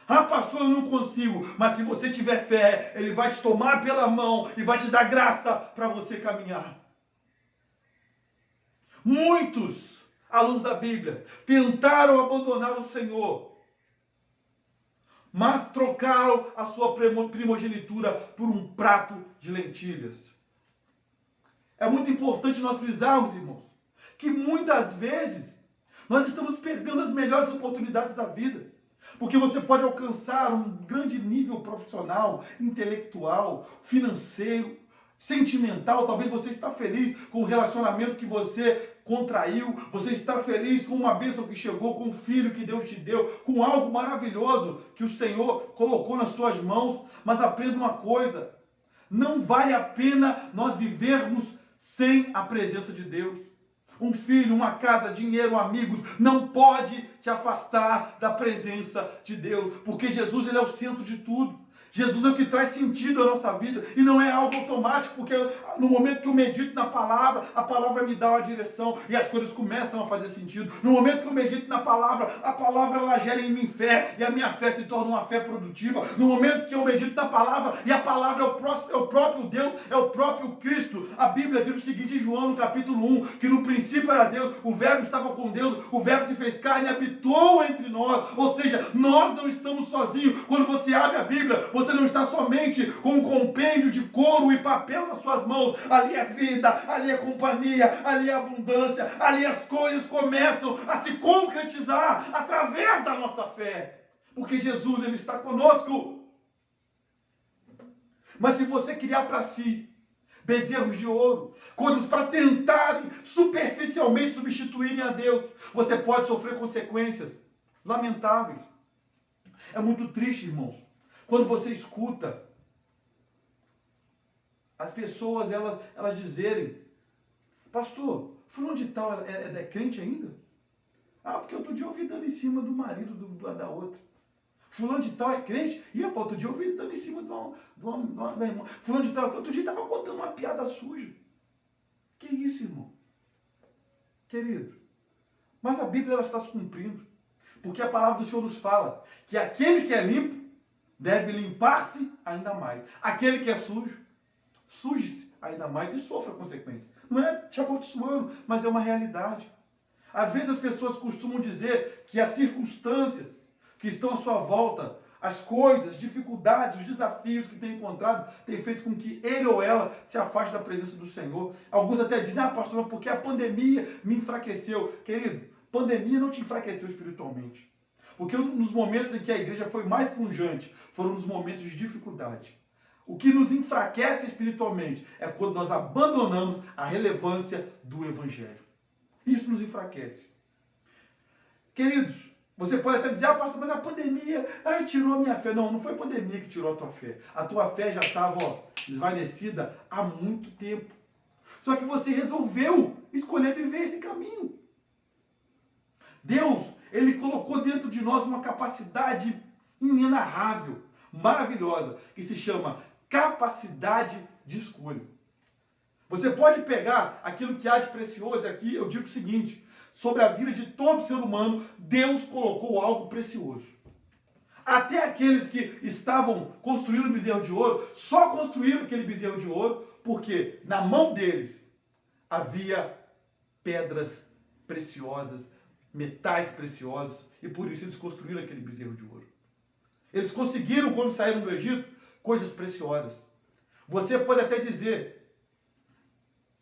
Ah, pastor, eu não consigo. Mas se você tiver fé, Ele vai te tomar pela mão e vai te dar graça para você caminhar. Muitos alunos da Bíblia tentaram abandonar o Senhor, mas trocaram a sua primogenitura por um prato de lentilhas. É muito importante nós frisarmos, irmãos, que muitas vezes nós estamos perdendo as melhores oportunidades da vida. Porque você pode alcançar um grande nível profissional, intelectual, financeiro, sentimental. Talvez você está feliz com o relacionamento que você contraiu. Você está feliz com uma bênção que chegou, com um filho que Deus te deu, com algo maravilhoso que o Senhor colocou nas suas mãos. Mas aprenda uma coisa, não vale a pena nós vivermos sem a presença de Deus. Um filho, uma casa, dinheiro, amigos, não pode te afastar da presença de Deus. Porque Jesus, Ele é o centro de tudo. Jesus é o que traz sentido à nossa vida. E não é algo automático, porque no momento que eu medito na palavra, a palavra me dá uma direção e as coisas começam a fazer sentido. No momento que eu medito na palavra, a palavra ela gera em mim fé e a minha fé se torna uma fé produtiva. No momento que eu medito na palavra e a palavra é o próprio Deus, é o próprio Cristo. A Bíblia diz o seguinte em João, no capítulo 1, que no princípio era Deus, o Verbo estava com Deus, o Verbo se fez carne e habitou entre nós. Ou seja, nós não estamos sozinhos. Quando você abre a Bíblia, você não está somente com um compêndio de couro e papel nas suas mãos. Ali é vida, ali é companhia, ali é abundância, ali as coisas começam a se concretizar através da nossa fé. Porque Jesus, Ele está conosco. Mas se você criar para si bezerros de ouro, coisas para tentarem superficialmente substituírem a Deus, você pode sofrer consequências lamentáveis. É muito triste, irmãos, quando você escuta as pessoas elas dizerem: pastor, fulano de tal é crente ainda? Ah, porque outro dia eu ouvi dando em cima do marido da outra. Fulano de tal é crente? E outro dia eu ouvi dando em cima da irmã. Fulano de tal, outro dia estava contando uma piada suja. Que isso, irmão? Querido, mas a Bíblia ela está se cumprindo. Porque a palavra do Senhor nos fala que aquele que é limpo deve limpar-se ainda mais. Aquele que é sujo, suje-se ainda mais e sofra consequências. Não é te amaldiçoando, mas é uma realidade. Às vezes as pessoas costumam dizer que as circunstâncias que estão à sua volta, as coisas, as dificuldades, os desafios que tem encontrado, tem feito com que ele ou ela se afaste da presença do Senhor. Alguns até dizem: ah, pastor, porque a pandemia me enfraqueceu. Querido, pandemia não te enfraqueceu espiritualmente. Porque nos momentos em que a igreja foi mais pungente, foram nos momentos de dificuldade. O que nos enfraquece espiritualmente é quando nós abandonamos a relevância do Evangelho. Isso nos enfraquece. Queridos, você pode até dizer, pastor, mas a pandemia tirou a minha fé. Não, não foi a pandemia que tirou a tua fé. A tua fé já estava desvanecida há muito tempo. Só que você resolveu escolher viver esse caminho. Deus, Ele colocou dentro de nós uma capacidade inenarrável, maravilhosa, que se chama capacidade de escolha. Você pode pegar aquilo que há de precioso, aqui eu digo o seguinte, sobre a vida de todo ser humano, Deus colocou algo precioso. Até aqueles que estavam construindo o bezerro de ouro, só construíram aquele bezerro de ouro, porque na mão deles havia pedras preciosas, metais preciosos, e por isso eles construíram aquele bezerro de ouro. Eles conseguiram, quando saíram do Egito, coisas preciosas. Você pode até dizer,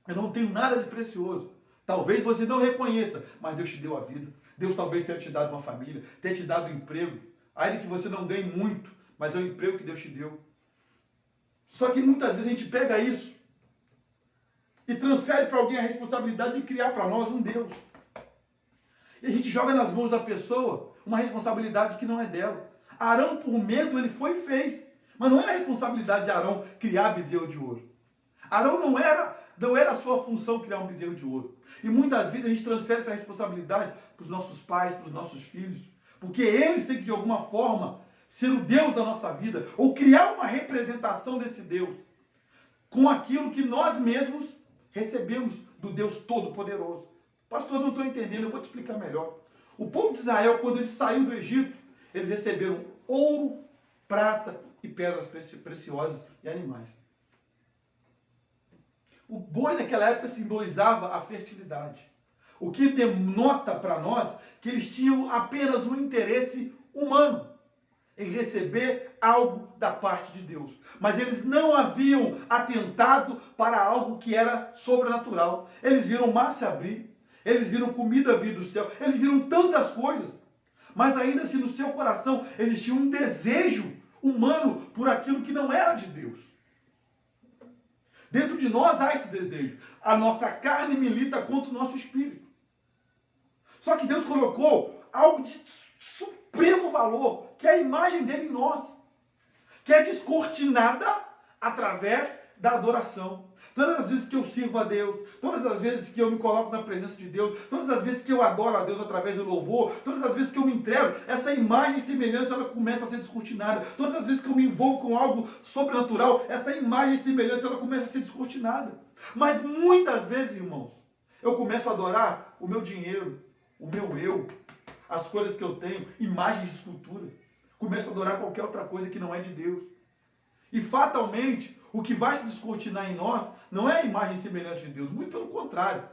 eu não tenho nada de precioso. Talvez você não reconheça, mas Deus te deu a vida. Deus talvez tenha te dado uma família, tenha te dado um emprego. Ainda que você não ganhe muito, mas é o emprego que Deus te deu. Só que muitas vezes a gente pega isso e transfere para alguém a responsabilidade de criar para nós um Deus. E a gente joga nas mãos da pessoa uma responsabilidade que não é dela. Arão, por medo, ele foi e fez. Mas não era a responsabilidade de Arão criar bezerro de ouro. Arão não era a sua função criar um bezerro de ouro. E muitas vezes a gente transfere essa responsabilidade para os nossos pais, para os nossos filhos. Porque eles têm que, de alguma forma, ser o Deus da nossa vida. Ou criar uma representação desse Deus. Com aquilo que nós mesmos recebemos do Deus Todo-Poderoso. Pastor, não estou entendendo, eu vou te explicar melhor. O povo de Israel, quando ele saiu do Egito, eles receberam ouro, prata e pedras preciosas e animais. O boi naquela época simbolizava a fertilidade. O que denota para nós que eles tinham apenas um interesse humano em receber algo da parte de Deus. Mas eles não haviam atentado para algo que era sobrenatural. Eles viram o mar se abrir, eles viram comida vir do céu, eles viram tantas coisas. Mas ainda assim no seu coração existia um desejo humano por aquilo que não era de Deus. Dentro de nós há esse desejo. A nossa carne milita contra o nosso espírito. Só que Deus colocou algo de supremo valor, que é a imagem dele em nós, que é descortinada através da adoração. Todas as vezes que eu sirvo a Deus, todas as vezes que eu me coloco na presença de Deus, todas as vezes que eu adoro a Deus através do louvor, todas as vezes que eu me entrego, essa imagem e semelhança ela começa a ser descortinada. Todas as vezes que eu me envolvo com algo sobrenatural, essa imagem e semelhança ela começa a ser descortinada. Mas muitas vezes, irmãos, eu começo a adorar o meu dinheiro, o meu eu, as coisas que eu tenho, imagens de escultura. Começo a adorar qualquer outra coisa que não é de Deus. E fatalmente, o que vai se descortinar em nós não é a imagem e semelhança de Deus. Muito pelo contrário.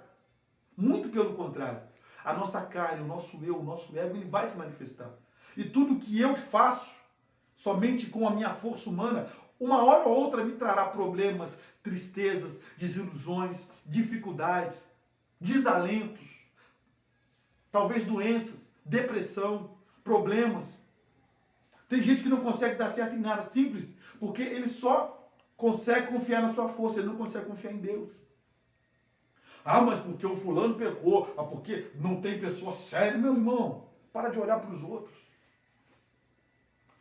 Muito pelo contrário. A nossa carne, o nosso eu, o nosso ego, ele vai se manifestar. E tudo que eu faço, somente com a minha força humana, uma hora ou outra me trará problemas, tristezas, desilusões, dificuldades, desalentos, talvez doenças, depressão, problemas. Tem gente que não consegue dar certo em nada simples, porque ele só consegue confiar na sua força, ele não consegue confiar em Deus. Ah, mas porque o fulano pecou, ah, porque não tem pessoa séria. Meu irmão, para de olhar para os outros.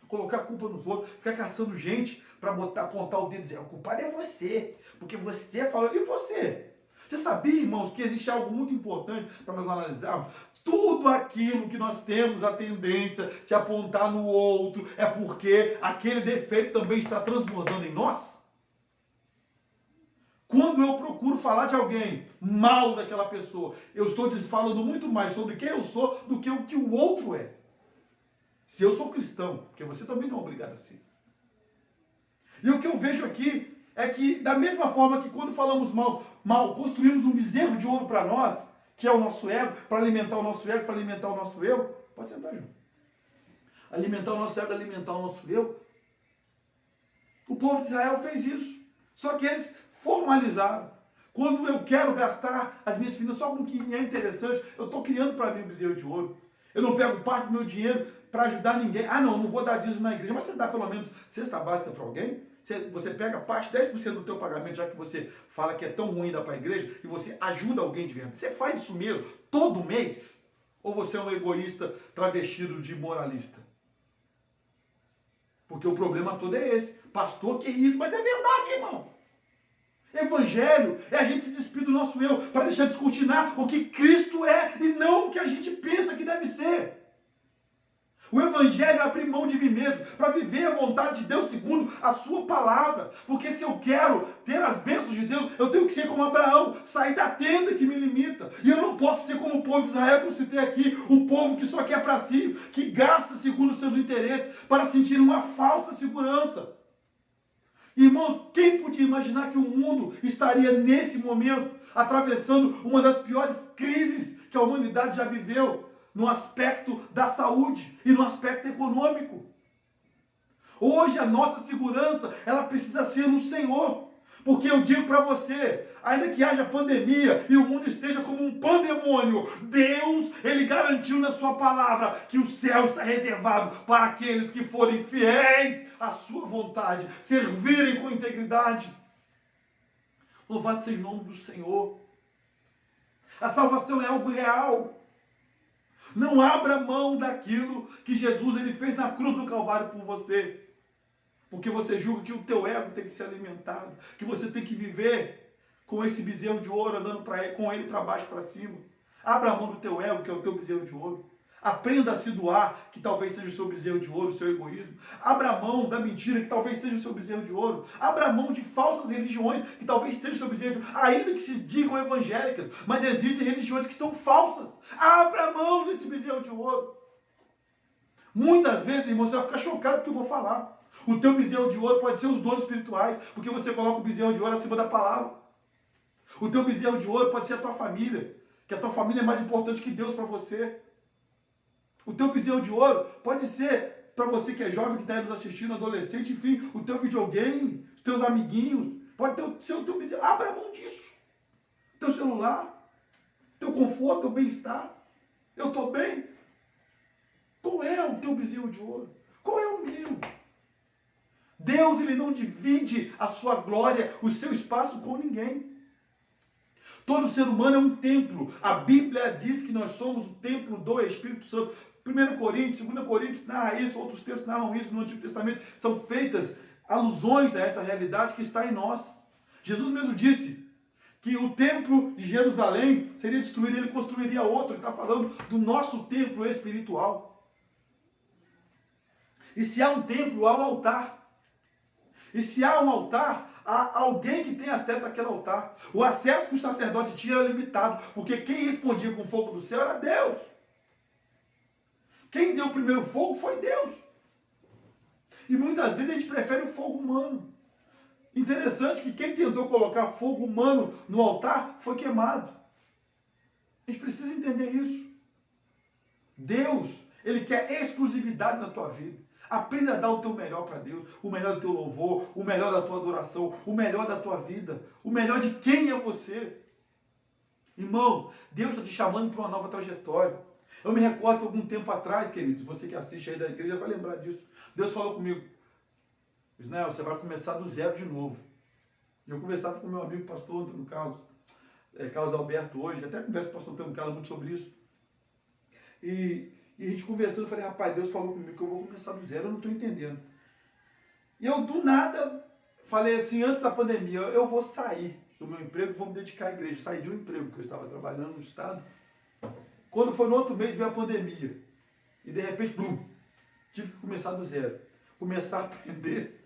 Colocar a culpa nos outros, ficar caçando gente para apontar o dedo e dizer, o culpado é você, porque você falou. E você? Você sabia, irmãos, que existe algo muito importante para nós analisarmos? Tudo aquilo que nós temos a tendência de apontar no outro é porque aquele defeito também está transbordando em nós. Quando eu procuro falar de alguém mal daquela pessoa, eu estou falando muito mais sobre quem eu sou do que o que o outro é. Se eu sou cristão, porque você também não é obrigado a ser. E o que eu vejo aqui é que, da mesma forma que quando falamos mal, construímos um bezerro de ouro para nós, que é o nosso ego, para alimentar o nosso ego, para alimentar o nosso eu. Pode sentar, João. Alimentar o nosso ego, alimentar o nosso eu. O povo de Israel fez isso. Só que eles formalizaram. Quando eu quero gastar as minhas finanças só com o que me é interessante, eu estou criando para mim um bezerro de ouro. Eu não pego parte do meu dinheiro para ajudar ninguém. Ah, não vou dar dízimo na igreja. Mas você dá pelo menos cesta básica para alguém? Você pega parte, 10% do teu pagamento, já que você fala que é tão ruim dar para a igreja, e você ajuda alguém de verdade. Você faz isso mesmo todo mês? Ou você é um egoísta travestido de moralista? Porque o problema todo é esse. Pastor, que isso? Mas é verdade, irmão. Evangelho é a gente se despir do nosso eu para deixar descortinar o que Cristo é e não o que a gente pensa que deve ser. O Evangelho é abrir mão de mim mesmo para viver a vontade de Deus segundo a sua palavra. Porque se eu quero ter as bênçãos de Deus, eu tenho que ser como Abraão, sair da tenda que me limita. E eu não posso ser como o povo de Israel que eu citei aqui, um povo que só quer para si, que gasta segundo os seus interesses para sentir uma falsa segurança. Irmãos, quem podia imaginar que o mundo estaria nesse momento atravessando uma das piores crises que a humanidade já viveu no aspecto da saúde e no aspecto econômico? Hoje a nossa segurança, ela precisa ser no Senhor. Porque eu digo para você, ainda que haja pandemia e o mundo esteja como um pandemônio, Deus, Ele garantiu na sua palavra que o céu está reservado para aqueles que forem fiéis à sua vontade, servirem com integridade. Louvado seja o nome do Senhor. A salvação é algo real. Não abra mão daquilo que Jesus ele fez na cruz do Calvário por você. Porque você julga que o teu ego tem que ser alimentado, que você tem que viver com esse bezerro de ouro, andando com ele para baixo, para cima. Abra a mão do teu ego, que é o teu bezerro de ouro. Aprenda a se doar, que talvez seja o seu bezerro de ouro, o seu egoísmo. Abra a mão da mentira, que talvez seja o seu bezerro de ouro. Abra a mão de falsas religiões, que talvez seja o seu bezerro de ouro, ainda que se digam evangélicas, mas existem religiões que são falsas. Abra a mão desse bezerro de ouro. Muitas vezes, irmão, você vai ficar chocado com o que eu vou falar. O teu bezerro de ouro pode ser os dons espirituais, porque você coloca o bezerro de ouro acima da palavra. O teu bezerro de ouro pode ser a tua família, que a tua família é mais importante que Deus para você. O teu bezerro de ouro pode ser, para você que é jovem, que está aí nos assistindo, adolescente, enfim, o teu videogame, os teus amiguinhos, pode ser o teu bezerro. Abra mão disso. Teu celular, teu conforto, teu bem-estar. Eu estou bem? Qual é o teu bezerro de ouro? Qual é o meu? Deus, ele não divide a sua glória, o seu espaço com ninguém. Todo ser humano é um templo. A Bíblia diz que nós somos o templo do Espírito Santo. 1 Coríntios, 2 Coríntios narra isso, outros textos narram isso no Antigo Testamento. São feitas alusões a essa realidade que está em nós. Jesus mesmo disse que o templo de Jerusalém seria destruído, ele construiria outro. Ele está falando do nosso templo espiritual. E se há um templo, há um altar. E se há um altar, há alguém que tem acesso àquele altar. O acesso que o sacerdote tinha era limitado, porque quem respondia com o fogo do céu era Deus. Quem deu o primeiro fogo foi Deus. E muitas vezes a gente prefere o fogo humano. Interessante que quem tentou colocar fogo humano no altar foi queimado. A gente precisa entender isso. Deus, ele quer exclusividade na tua vida. Aprenda a dar o teu melhor para Deus, o melhor do teu louvor, o melhor da tua adoração, o melhor da tua vida, o melhor de quem é você. Irmão, Deus está te chamando para uma nova trajetória. Eu me recordo que algum tempo atrás, queridos, você que assiste aí da igreja vai lembrar disso. Deus falou comigo, Ismael, você vai começar do zero de novo. E eu conversava com meu amigo pastor Antônio Carlos, Carlos Alberto hoje, até converso com o pastor Antônio Carlos muito sobre isso. E a gente conversando, eu falei, rapaz, Deus falou comigo que eu vou começar do zero, eu não estou entendendo. E eu, do nada, falei assim, antes da pandemia, eu vou sair do meu emprego e vou me dedicar à igreja. Saí de um emprego, que eu estava trabalhando no estado. Quando foi no outro mês, veio a pandemia. E de repente, blum, tive que começar do zero. Começar a aprender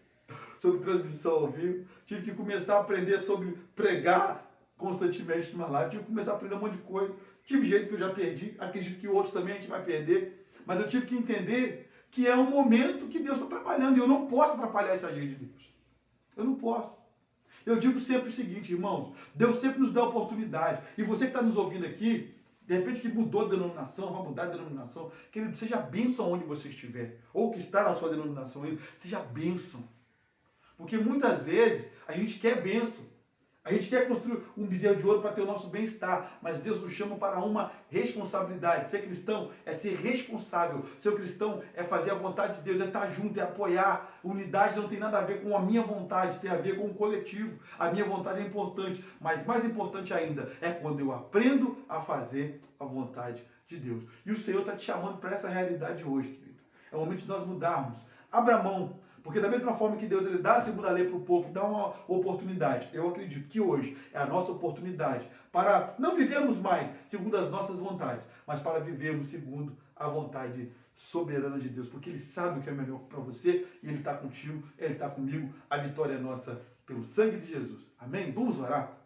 sobre transmissão ao vivo. Tive que começar a aprender sobre pregar constantemente numa live. Tive que começar a aprender um monte de coisa. Tive jeito que eu já perdi, acredito que outros também a gente vai perder, mas eu tive que entender que é um momento que Deus está trabalhando e eu não posso atrapalhar esse agir de Deus. Eu não posso. Eu digo sempre o seguinte, irmãos, Deus sempre nos dá oportunidade. E você que está nos ouvindo aqui, de repente que mudou de denominação, vai mudar de denominação, querido, seja bênção onde você estiver, ou que está na sua denominação, seja bênção. Porque muitas vezes a gente quer bênção. A gente quer construir um bezerro de ouro para ter o nosso bem-estar, mas Deus nos chama para uma responsabilidade. Ser cristão é ser responsável. Ser cristão é fazer a vontade de Deus, é estar junto, é apoiar. Unidade não tem nada a ver com a minha vontade, tem a ver com o coletivo. A minha vontade é importante, mas mais importante ainda é quando eu aprendo a fazer a vontade de Deus. E o Senhor está te chamando para essa realidade hoje, querido. É o momento de nós mudarmos. Abra mão. Porque da mesma forma que Deus ele dá a segunda lei para o povo, dá uma oportunidade. Eu acredito que hoje é a nossa oportunidade para não vivermos mais segundo as nossas vontades, mas para vivermos segundo a vontade soberana de Deus. Porque Ele sabe o que é melhor para você e Ele está contigo, Ele está comigo. A vitória é nossa pelo sangue de Jesus. Amém? Vamos orar?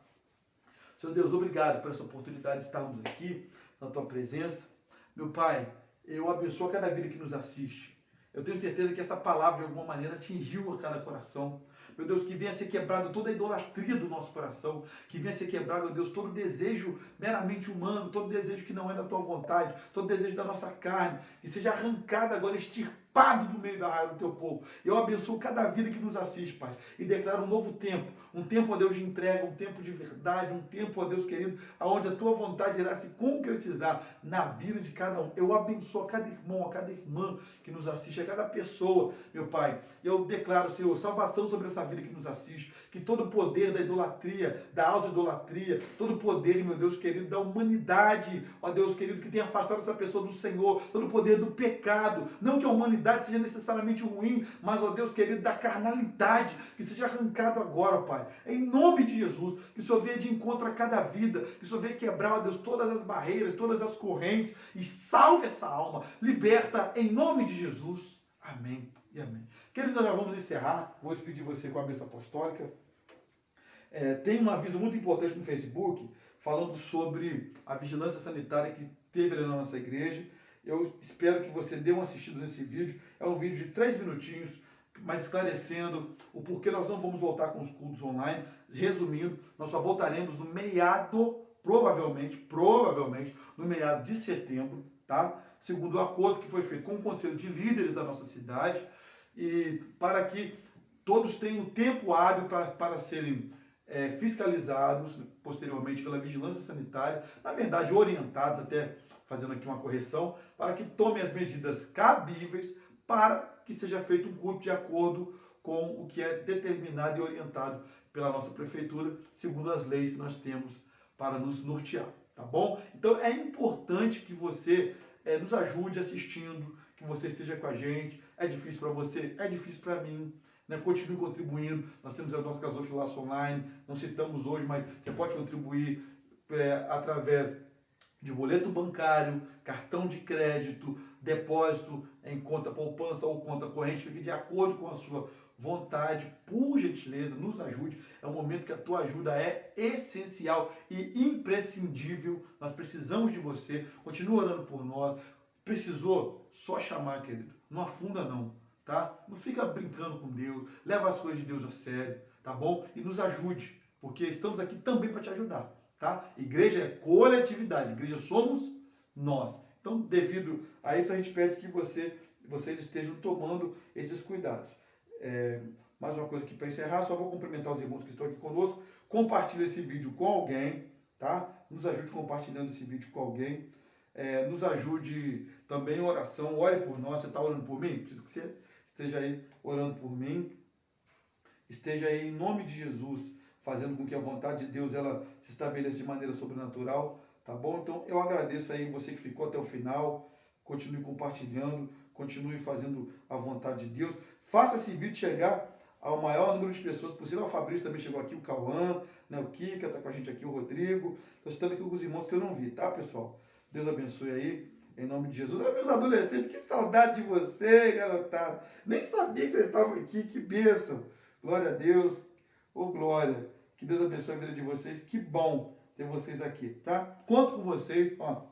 Senhor Deus, obrigado por essa oportunidade de estarmos aqui na Tua presença. Meu Pai, eu abençoo cada vida que nos assiste. Eu tenho certeza que essa palavra, de alguma maneira, atingiu a cada coração. Meu Deus, que venha a ser quebrado toda a idolatria do nosso coração. Que venha a ser quebrado, meu Deus, todo desejo meramente humano, todo desejo que não é da Tua vontade, todo desejo da nossa carne. Que seja arrancado agora, extirpado do meio da raia do Teu povo. Eu abençoo cada vida que nos assiste, Pai. E declaro um novo tempo. Um tempo, ó Deus, de entrega, um tempo de verdade, um tempo, ó Deus querido, onde a Tua vontade irá se concretizar na vida de cada um. Eu abençoo a cada irmão, a cada irmã que nos assiste, a cada pessoa, meu Pai. Eu declaro, Senhor, salvação sobre essa vida que nos assiste, que todo o poder da idolatria, da auto-idolatria, todo o poder, meu Deus querido, da humanidade, ó Deus querido, que tem afastado essa pessoa do Senhor, todo o poder do pecado, não que a humanidade seja necessariamente ruim, mas, ó Deus querido, da carnalidade, que seja arrancado agora, Pai, em nome de Jesus, que o Senhor venha de encontro a cada vida, que o Senhor venha quebrar, ó Deus, todas as barreiras, todas as correntes, e salve essa alma, liberta em nome de Jesus. Amém e amém. Queridos, nós já vamos encerrar. Vou despedir você com a bênção apostólica. Tem um aviso muito importante no Facebook falando sobre a vigilância sanitária que teve ali na nossa igreja. Eu espero que você dê uma assistida nesse vídeo. É um vídeo de 3 minutinhos, mas esclarecendo o porquê nós não vamos voltar com os cultos online. Resumindo, nós só voltaremos no meado, provavelmente, no meado de setembro, tá? Segundo o acordo que foi feito com o Conselho de Líderes da nossa cidade, e para que todos tenham tempo hábil para serem fiscalizados posteriormente pela vigilância sanitária, na verdade orientados, até fazendo aqui uma correção, para que tomem as medidas cabíveis para que seja feito um culto de acordo com o que é determinado e orientado pela nossa prefeitura, segundo as leis que nós temos para nos nortear, tá bom? Então é importante que você nos ajude assistindo, que você esteja com a gente. É difícil para você? É difícil para mim. Né? Continue contribuindo. Nós temos o nosso gasofilaço online, não citamos hoje, mas você pode contribuir através de boleto bancário, cartão de crédito, depósito em conta poupança ou conta corrente, fique de acordo com a sua vontade. Por gentileza, nos ajude. É um momento que a tua ajuda é essencial e imprescindível. Nós precisamos de você. Continua orando por nós. Precisou? Só chamar, querido. Não afunda não, tá? Não fica brincando com Deus. Leva as coisas de Deus a sério, tá bom? E nos ajude, porque estamos aqui também para te ajudar, tá? Igreja é coletividade. Igreja somos nós. Então, devido a isso, a gente pede que vocês estejam tomando esses cuidados. Mais uma coisa aqui para encerrar, só vou cumprimentar os irmãos que estão aqui conosco. Compartilhe esse vídeo com alguém, tá? Nos ajude compartilhando esse vídeo com alguém. Nos ajude também em oração. Ore por nós. Você está orando por mim? Preciso que você esteja aí orando por mim. Esteja aí em nome de Jesus, fazendo com que a vontade de Deus ela se estabeleça de maneira sobrenatural, tá bom? Então eu agradeço aí você que ficou até o final. Continue compartilhando, continue fazendo a vontade de Deus. Faça esse vídeo chegar ao maior número de pessoas possível. O Fabrício também chegou aqui, o Cauã, né, o Kika está com a gente aqui, o Rodrigo. Estou citando aqui alguns irmãos que eu não vi, tá, pessoal? Deus abençoe aí, em nome de Jesus. Meus adolescentes, que saudade de você, garotada. Nem sabia que vocês estavam aqui, que bênção. Glória a Deus, glória. Que Deus abençoe a vida de vocês. Que bom ter vocês aqui, tá? Conto com vocês, ó,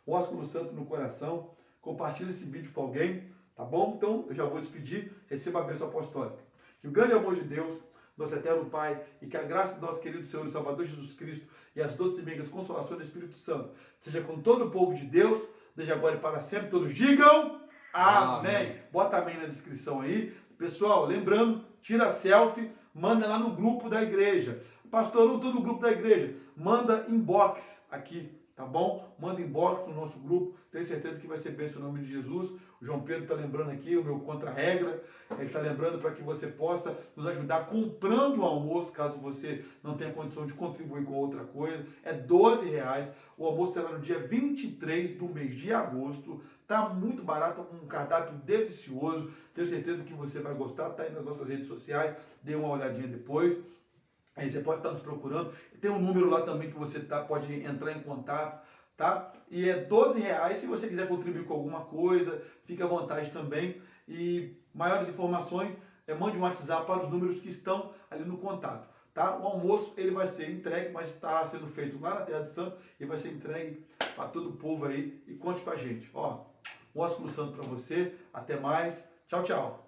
ósculo santo no coração. Compartilhe esse vídeo com alguém, tá bom? Então, eu já vou despedir. Receba a bênção apostólica. Que o grande amor de Deus, nosso eterno Pai, e que a graça do nosso querido Senhor e Salvador Jesus Cristo e as doces e meigas consolações do Espírito Santo seja com todo o povo de Deus, desde agora e para sempre. Todos digam amém. Bota amém na descrição aí. Pessoal, lembrando, tira selfie, manda lá no grupo da igreja. Pastor, eu não estou no grupo da igreja. Manda inbox aqui, tá bom? Manda inbox no nosso grupo. Tenho certeza que vai ser bênção no nome de Jesus. O João Pedro está lembrando aqui o meu contra-regra. Ele está lembrando para que você possa nos ajudar comprando o almoço, caso você não tenha condição de contribuir com outra coisa. É R$12. O almoço será no dia 23 do mês de agosto. Tá muito barato, um cardápio delicioso. Tenho certeza que você vai gostar. Tá aí nas nossas redes sociais. Dê uma olhadinha depois. Aí você pode estar nos procurando. Tem um número lá também que você pode entrar em contato, tá? E é R$12. Se você quiser contribuir com alguma coisa, fique à vontade também. E maiores informações, mande um WhatsApp para os números que estão ali no contato, tá? O almoço ele vai ser entregue, mas está sendo feito lá na Terra do Santo e vai ser entregue para todo o povo aí. E conte com a gente. Ó, um ósculo santo para você. Até mais. Tchau, tchau.